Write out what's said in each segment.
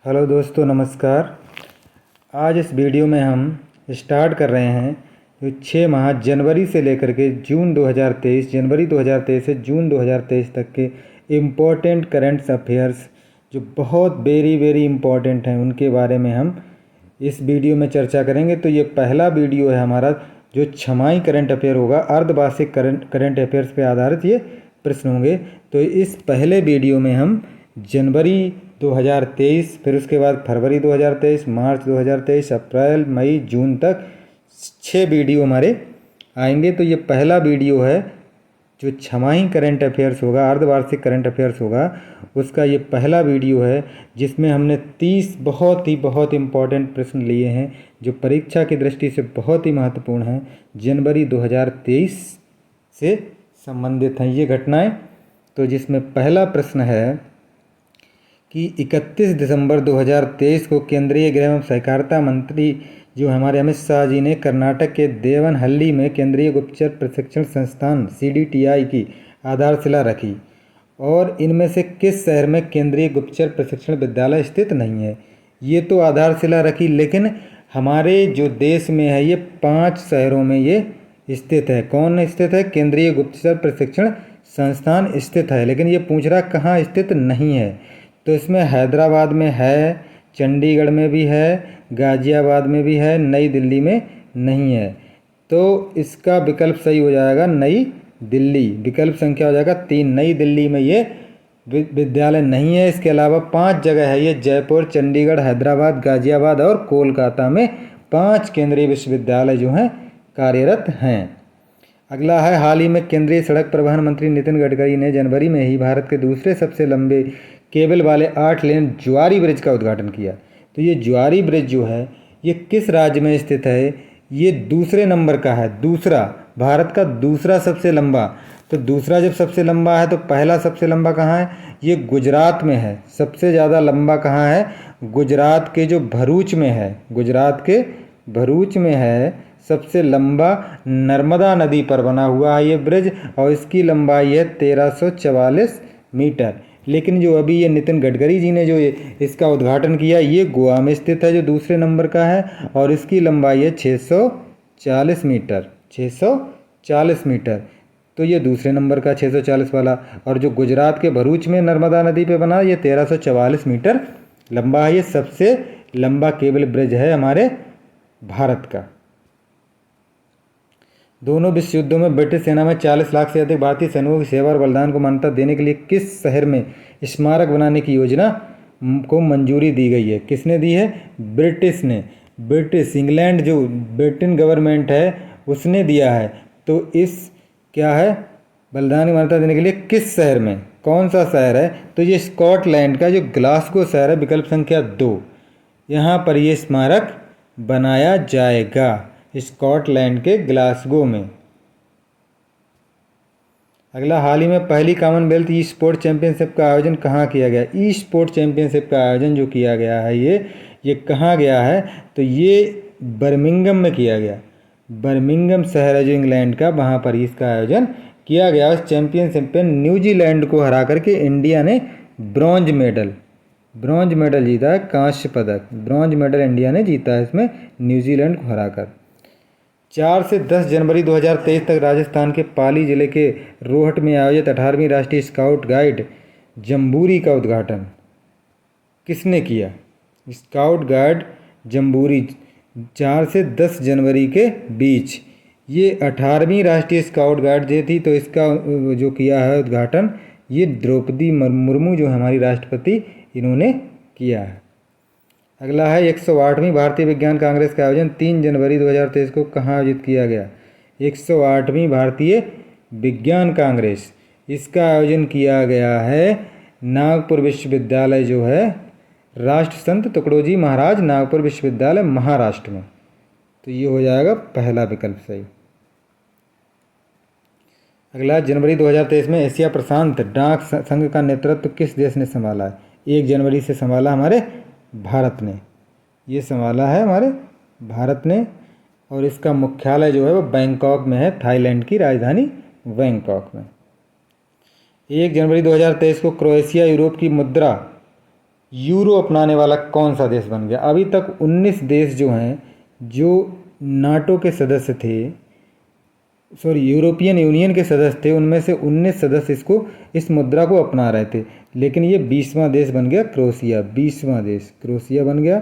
Hello दोस्तों, नमस्कार। आज इस वीडियो में हम स्टार्ट कर रहे हैं जो 6 माह जनवरी से लेकर के जून 2023 जनवरी 2023 से जून 2023 तक के इम्पोर्टेंट करंट अफेयर्स जो बहुत वेरी इम्पोर्टेंट हैं उनके बारे में हम इस वीडियो में चर्चा करेंगे। तो ये पहला वीडियो है हमारा जो छमाही करंट अफेयर होगा। अर्धवार्षिक करंट अफेयर्स पे आधारित ये प्रश्न होंगे। तो इस पहले वीडियो में हम जनवरी 2023, फिर उसके बाद फरवरी 2023, मार्च 2023, अप्रैल, मई, जून तक 6 वीडियो हमारे आएंगे। तो ये पहला वीडियो है जो छमाही करंट अफेयर्स होगा, अर्धवार्षिक करंट अफेयर्स होगा, उसका ये पहला वीडियो है जिसमें हमने 30 बहुत इम्पॉर्टेंट प्रश्न लिए हैं जो परीक्षा की दृष्टि से बहुत ही महत्वपूर्ण हैं, जनवरी 2023 से संबंधित हैं ये घटनाएं। तो जिसमें पहला प्रश्न है कि 31 दिसंबर 2023 को केंद्रीय गृह एवं सहकारिता मंत्री जो हमारे अमित शाह जी ने कर्नाटक के देवनहल्ली में केंद्रीय गुप्तचर प्रशिक्षण संस्थान CDTI की आधारशिला रखी और इनमें से किस शहर में केंद्रीय गुप्तचर प्रशिक्षण विद्यालय स्थित नहीं है। ये तो आधारशिला रखी, लेकिन हमारे जो देश में है ये 5 शहरों में ये स्थित है। कौन स्थित है? केंद्रीय गुप्तचर प्रशिक्षण संस्थान स्थित है, लेकिन ये पूछ रहा कहाँ स्थित नहीं है। तो इसमें हैदराबाद में है, चंडीगढ़ में भी है, गाज़ियाबाद में भी है, नई दिल्ली में नहीं है। तो इसका विकल्प सही हो जाएगा नई दिल्ली। विकल्प संख्या हो जाएगा 3, नई दिल्ली में ये विद्यालय नहीं है। इसके अलावा 5 जगह है ये, जयपुर, चंडीगढ़, हैदराबाद, गाज़ियाबाद और कोलकाता में 5 केंद्रीय विश्वविद्यालय जो हैं कार्यरत हैं। अगला है, हाल ही में केंद्रीय सड़क परिवहन मंत्री नितिन गडकरी ने जनवरी में ही भारत के दूसरे सबसे लंबे केबल वाले 8 लेन ज्वारी ब्रिज का उद्घाटन किया। तो ये ज्वारी ब्रिज जो है ये किस राज्य में स्थित है? ये दूसरे नंबर का है, दूसरा, भारत का दूसरा सबसे लंबा। तो दूसरा जब सबसे लंबा है तो पहला सबसे लंबा कहाँ है? ये गुजरात में है। सबसे ज़्यादा लंबा कहाँ है? गुजरात के जो भरूच में है, गुजरात के भरूच में है सबसे लंबा। नर्मदा नदी पर बना हुआ है ये ब्रिज और इसकी लंबाई है 1344 मीटर। लेकिन जो अभी ये नितिन गडकरी जी ने जो इसका उद्घाटन किया ये गोवा में स्थित है जो दूसरे नंबर का है और इसकी लंबाई है 640 मीटर। 640 मीटर। तो ये दूसरे नंबर का 640 वाला, और जो गुजरात के भरूच में नर्मदा नदी पे बना ये 1344 मीटर लंबा है। ये सबसे लंबा केबल ब्रिज है हमारे भारत का। दोनों विश्व युद्धों में ब्रिटिश सेना में 40 लाख से अधिक भारतीय सैनिकों की सेवा और बलिदान को मान्यता देने के लिए किस शहर में स्मारक बनाने की योजना को मंजूरी दी गई है? किसने दी है? ब्रिटिश ने। ब्रिटिश, इंग्लैंड जो ब्रिटेन गवर्नमेंट है उसने दिया है। तो इस क्या है, बलिदान की मान्यता देने के लिए किस शहर में, कौन सा शहर है? तो ये स्कॉटलैंड का जो ग्लासगो शहर है, विकल्प संख्या 2, यहाँ पर ये स्मारक बनाया जाएगा, स्कॉटलैंड के ग्लासगो में। अगला, हाल ही में पहली कॉमनवेल्थ ई स्पोर्ट चैंपियनशिप का आयोजन कहाँ किया गया? ई स्पोर्ट चैंपियनशिप का आयोजन जो किया गया है ये कहाँ गया है? तो ये बर्मिंघम में किया गया। बर्मिंघम शहर है जो इंग्लैंड का, वहाँ पर इसका आयोजन किया गया। उस चैंपियनशिप में न्यूजीलैंड को हरा करके इंडिया ने ब्रॉन्ज मेडल जीता है, कांस्य पदक, ब्रॉन्ज मेडल इंडिया ने जीता है इसमें न्यूजीलैंड को हराकर। 4 से 10 जनवरी 2023 तक राजस्थान के पाली जिले के रोहट में आयोजित 18वीं राष्ट्रीय स्काउट गाइड जम्बूरी का उद्घाटन किसने किया? स्काउट गाइड जम्बूरी 4 से 10 जनवरी के बीच ये 18वीं राष्ट्रीय स्काउट गाइड डे थी। तो इसका जो किया है उद्घाटन ये द्रौपदी मुर्मू जो हमारी राष्ट्रपति, इन्होंने किया है। अगला है, 108वीं भारतीय विज्ञान कांग्रेस का आयोजन 3 जनवरी 2023 को कहाँ आयोजित किया गया? 108वीं भारतीय विज्ञान कांग्रेस, इसका आयोजन किया गया है नागपुर विश्वविद्यालय जो है, राष्ट्र संत तुकडोजी महाराज नागपुर विश्वविद्यालय, महाराष्ट्र में। तो ये हो जाएगा पहला विकल्प सही। अगला, जनवरी 2023 में एशिया प्रशांत डाक संघ का नेतृत्व किस देश ने संभाला है? 1 जनवरी से संभाला हमारे भारत ने, ये संभाला है हमारे भारत ने। और इसका मुख्यालय जो है वो बैंकॉक में है, थाईलैंड की राजधानी बैंकॉक में। 1 जनवरी 2023 को क्रोएशिया यूरोप की मुद्रा यूरो अपनाने वाला कौन सा देश बन गया? अभी तक 19 देश जो हैं, जो नाटो के सदस्य थे, यूरोपियन यूनियन के सदस्य थे, उनमें से 19 सदस्य इस मुद्रा को अपना रहे थे, लेकिन ये 20वां देश बन गया क्रोएशिया। 20वां देश क्रोएशिया बन गया।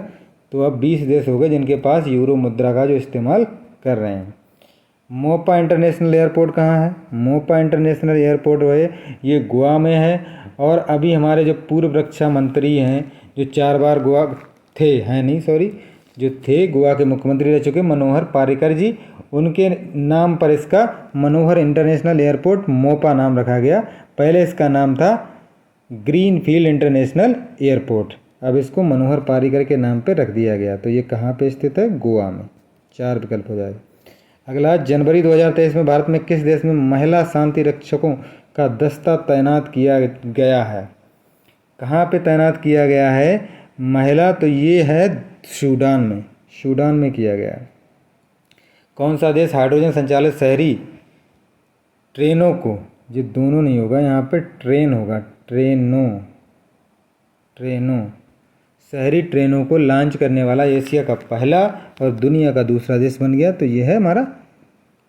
तो अब 20 देश हो गए जिनके पास यूरो मुद्रा का जो इस्तेमाल कर रहे हैं। मोपा इंटरनेशनल एयरपोर्ट कहाँ है? मोपा इंटरनेशनल एयरपोर्ट है ये गोवा में है। और अभी हमारे जो पूर्व रक्षा मंत्री हैं, जो 4 बार गोवा थे, हैं नहीं सॉरी, जो थे गोवा के मुख्यमंत्री रह चुके, मनोहर पार्रिकर जी, उनके नाम पर इसका मनोहर इंटरनेशनल एयरपोर्ट मोपा नाम रखा गया। पहले इसका नाम था ग्रीनफील्ड इंटरनेशनल एयरपोर्ट, अब इसको मनोहर पार्रिकर के नाम पर रख दिया गया। तो ये कहाँ पे स्थित है? गोवा में। 4 विकल्प हो जाएगा। अगला, जनवरी 2023 में भारत में किस देश में महिला शांति रक्षकों का दस्ता तैनात किया गया है? कहाँ पे तैनात किया गया है महिला? तो ये है सूडान में। सूडान में किया गया है। कौन सा देश हाइड्रोजन संचालित शहरी ट्रेनों को, ये दोनों नहीं होगा, यहाँ पे ट्रेन होगा, ट्रेनों शहरी ट्रेनों को लॉन्च करने वाला एशिया का पहला और दुनिया का दूसरा देश बन गया? तो ये है हमारा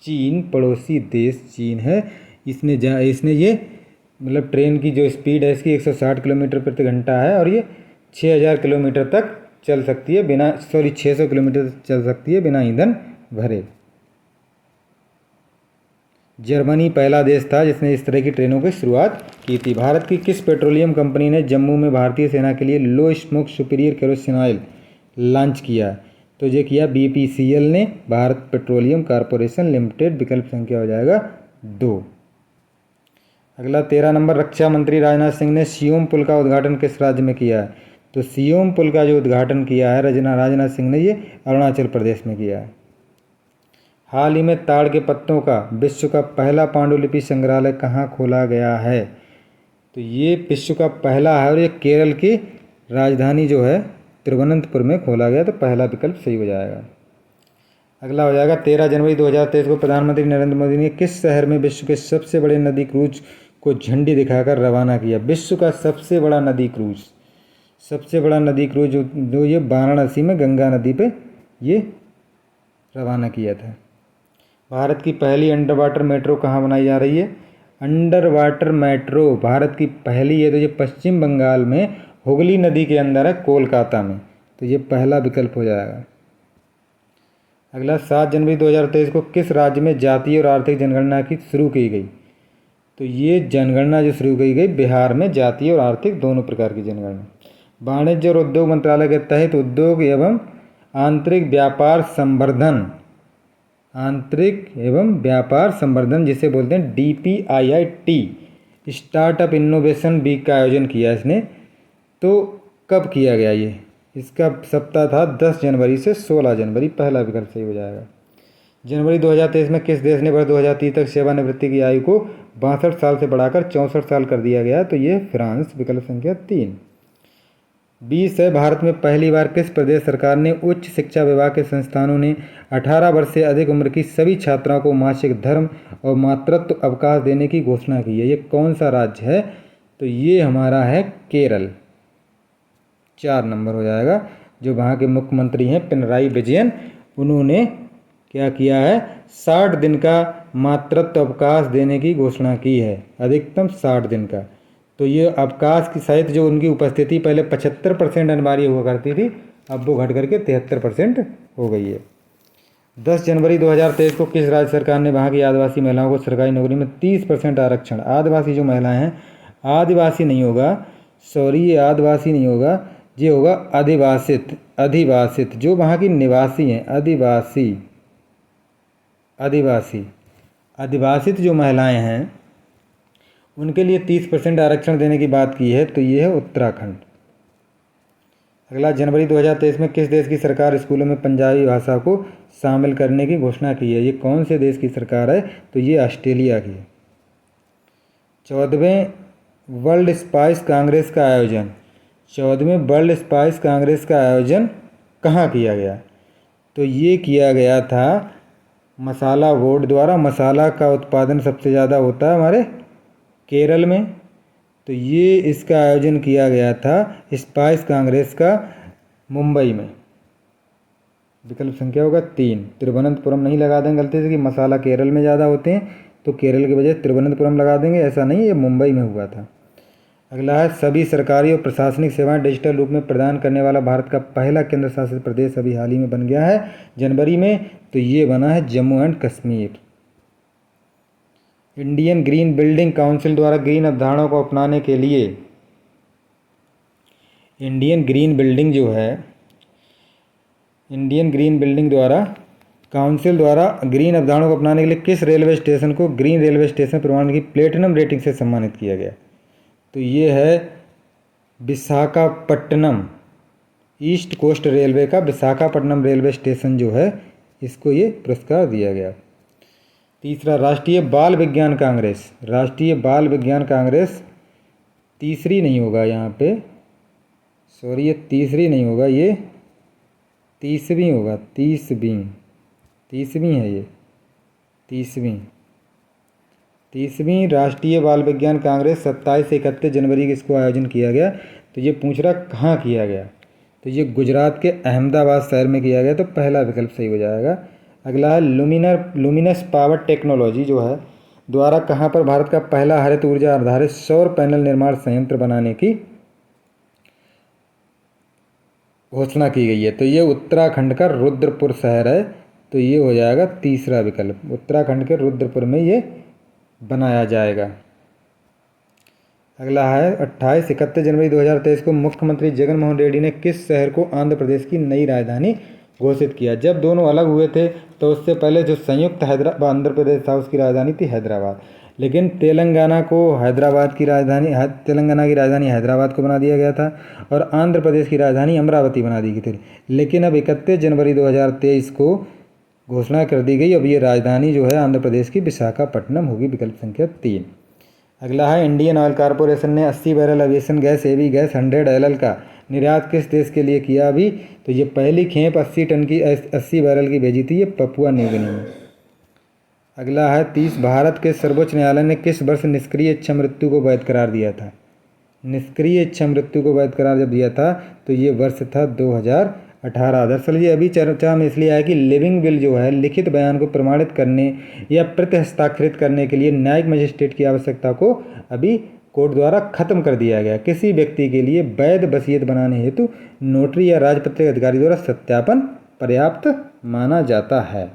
चीन। पड़ोसी देश चीन है। इसने ये मतलब ट्रेन की जो स्पीड है इसकी 160 किलोमीटर प्रति घंटा है, और ये 6000 किलोमीटर तक चल सकती है बिना 600 किलोमीटर तक चल सकती है बिना ईंधन भरे। जर्मनी पहला देश था जिसने इस तरह की ट्रेनों की शुरुआत की थी। भारत की किस पेट्रोलियम कंपनी ने जम्मू में भारतीय सेना के लिए low smoke superior kerosene oil launch किया? तो ये किया BPCL ने, भारत पेट्रोलियम कॉरपोरेशन लिमिटेड। विकल्प संख्या हो जाएगा 2। अगला 13 नंबर, रक्षा मंत्री राजनाथ सिंह ने सियोम पुल का उद्घाटन किस राज्य में किया है? तो सियोम पुल का जो उद्घाटन किया है राजनाथ सिंह ने, ये अरुणाचल प्रदेश में किया है। हाल ही में ताड़ के पत्तों का विश्व का पहला पांडुलिपि संग्रहालय कहाँ खोला गया है? तो ये विश्व का पहला है और ये केरल की राजधानी जो है तिरुवनंतपुरम में खोला गया। तो पहला विकल्प सही हो जाएगा। अगला हो जाएगा 13 जनवरी 2023 को प्रधानमंत्री नरेंद्र मोदी ने किस शहर में विश्व के सबसे बड़े नदी क्रूज को झंडी दिखाकर रवाना किया? विश्व का सबसे बड़ा नदी क्रूज जो ये वाराणसी में गंगा नदी पे ये रवाना किया था। भारत की पहली अंडर वाटर मेट्रो कहाँ बनाई जा रही है? अंडर वाटर मेट्रो भारत की पहली है तो ये पश्चिम बंगाल में हुगली नदी के अंदर है, कोलकाता में। तो ये पहला विकल्प हो जाएगा। अगला 7 जनवरी 2023 को किस राज्य में जातीय और आर्थिक जनगणना की शुरू की गई? तो ये जनगणना जो शुरू की गई बिहार में, जातीय और आर्थिक दोनों प्रकार की जनगणना। वाणिज्य और उद्योग मंत्रालय के तहत उद्योग एवं आंतरिक व्यापार संवर्धन जिसे बोलते हैं DPIIT स्टार्टअप इनोवेशन वीक का आयोजन किया इसने। तो कब किया गया ये? इसका सप्ताह था 10 जनवरी से 16 जनवरी। पहला विकल्प सही हो जाएगा। जनवरी 2023 में किस देश ने वर्ष 2030 तक सेवानिवृत्ति की आयु को 62 साल से बढ़ाकर 64 साल कर दिया गया? तो ये फ्रांस। विकल्प संख्या 3। 20 है, भारत में पहली बार किस प्रदेश सरकार ने उच्च शिक्षा विभाग के संस्थानों ने 18 वर्ष से अधिक उम्र की सभी छात्राओं को मासिक धर्म और मातृत्व अवकाश देने की घोषणा की है? ये कौन सा राज्य है? तो ये हमारा है केरल। 4 नंबर हो जाएगा। जो वहाँ के मुख्यमंत्री हैं पिनराई विजयन, उन्होंने क्या किया है? 60 दिन का मातृत्व अवकाश देने की घोषणा की है, अधिकतम 60 दिन का। तो ये अवकाश की सहित जो उनकी उपस्थिति पहले 75% अनिवार्य हुआ करती थी, अब वो घट करके 73% हो गई है। 10 जनवरी 2023 को किस राज्य सरकार ने वहाँ की आदिवासी महिलाओं को सरकारी नौकरी में 30% आरक्षण? आदिवासी जो महिलाएं हैं, आदिवासी नहीं होगा, ये आदिवासी नहीं होगा, ये होगा अधिवासित जो वहाँ की निवासी हैं। अधिवासित जो महिलाएं हैं उनके लिए 30% आरक्षण देने की बात की है। तो ये है उत्तराखंड। अगला, जनवरी 2023 में किस देश की सरकार स्कूलों में पंजाबी भाषा को शामिल करने की घोषणा की है? ये कौन से देश की सरकार है? तो ये ऑस्ट्रेलिया की है। 14वें वर्ल्ड स्पाइस कांग्रेस का आयोजन कहाँ किया गया? तो ये किया गया था मसाला बोर्ड द्वारा। मसाला का उत्पादन सबसे ज़्यादा होता है हमारे केरल में, तो ये इसका आयोजन किया गया था स्पाइस कांग्रेस का मुंबई में। विकल्प संख्या होगा 3। तिरुवनंतपुरम नहीं लगा देंगे गलती से कि मसाला केरल में ज़्यादा होते हैं, तो केरल के बजाय तिरुवनंतपुरम लगा देंगे, ऐसा नहीं, ये मुंबई में हुआ था। अगला है सभी सरकारी और प्रशासनिक सेवाएं डिजिटल रूप में प्रदान करने वाला भारत का पहला केंद्र शासित प्रदेश अभी हाल ही में बन गया है जनवरी में, तो ये बना है Jammu and Kashmir. Indian green building council द्वारा ग्रीन अवधारणाओं को अपनाने के लिए इंडियन ग्रीन बिल्डिंग काउंसिल द्वारा ग्रीन अवधारणाओं को अपनाने के लिए किस रेलवे स्टेशन को ग्रीन रेलवे स्टेशन प्रमाण की प्लेटिनम रेटिंग से सम्मानित किया गया? तो ये है विशाखापट्टनम, ईस्ट कोस्ट रेलवे का विशाखापट्टनम रेलवे स्टेशन जो है, इसको ये पुरस्कार दिया गया। तीसरा, राष्ट्रीय बाल विज्ञान कांग्रेस तीसरी नहीं होगा यहाँ पे, सॉरी ये तीसरी नहीं होगा, ये तीसवीं होगा, तीसवीं है ये, तीसवीं राष्ट्रीय बाल विज्ञान कांग्रेस 27 से 31 जनवरी को इसको आयोजन किया गया। तो ये पूछ रहा कहाँ किया गया, तो ये गुजरात के अहमदाबाद शहर में किया गया, तो पहला विकल्प सही हो जाएगा। अगला है लुमिनस पावर टेक्नोलॉजी जो है द्वारा कहाँ पर भारत का पहला हरित ऊर्जा आधारित सौर पैनल निर्माण संयंत्र बनाने की घोषणा की गई है? तो ये उत्तराखंड का रुद्रपुर शहर है, तो ये हो जाएगा तीसरा विकल्प, उत्तराखंड के रुद्रपुर में ये बनाया जाएगा। अगला है 28-31 जनवरी 2023 को मुख्यमंत्री जगन मोहन रेड्डी ने किस शहर को आंध्र प्रदेश की नई राजधानी घोषित किया? जब दोनों अलग हुए थे तो उससे पहले जो संयुक्त हैदराबाद आंध्र प्रदेश था उसकी राजधानी थी हैदराबाद, लेकिन तेलंगाना की राजधानी हैदराबाद को बना दिया गया था और आंध्र प्रदेश की राजधानी अमरावती बना दी गई थी। लेकिन अब 31 जनवरी 2023 को घोषणा कर दी गई, अब ये राजधानी जो है आंध्र प्रदेश की विशाखापट्टनम होगी, विकल्प संख्या 3। अगला है इंडियन ऑयल कॉरपोरेशन ने 80 बैरल एविएशन गैस एवी गैस 100 LL का निर्यात किस देश के लिए किया अभी? तो ये पहली खेप 80 बैरल की भेजी थी, ये पपुआ न्यू गिनी में। अगला है 30, भारत के सर्वोच्च न्यायालय ने किस वर्ष निष्क्रिय इच्छा मृत्यु को वैध करार दिया था? निष्क्रिय इच्छा मृत्यु को वैध करार जब दिया था तो ये वर्ष था 2018। दरअसल ये अभी चर्चा में इसलिए आया कि लिविंग विल जो है लिखित बयान को प्रमाणित करने या प्रति हस्ताक्षरित करने के लिए न्यायिक मजिस्ट्रेट की आवश्यकता को अभी कोर्ट द्वारा खत्म कर दिया गया। किसी व्यक्ति के लिए वैध वसीयत बनाने हेतु नोटरी या राजपत्रित अधिकारी द्वारा सत्यापन पर्याप्त माना जाता है।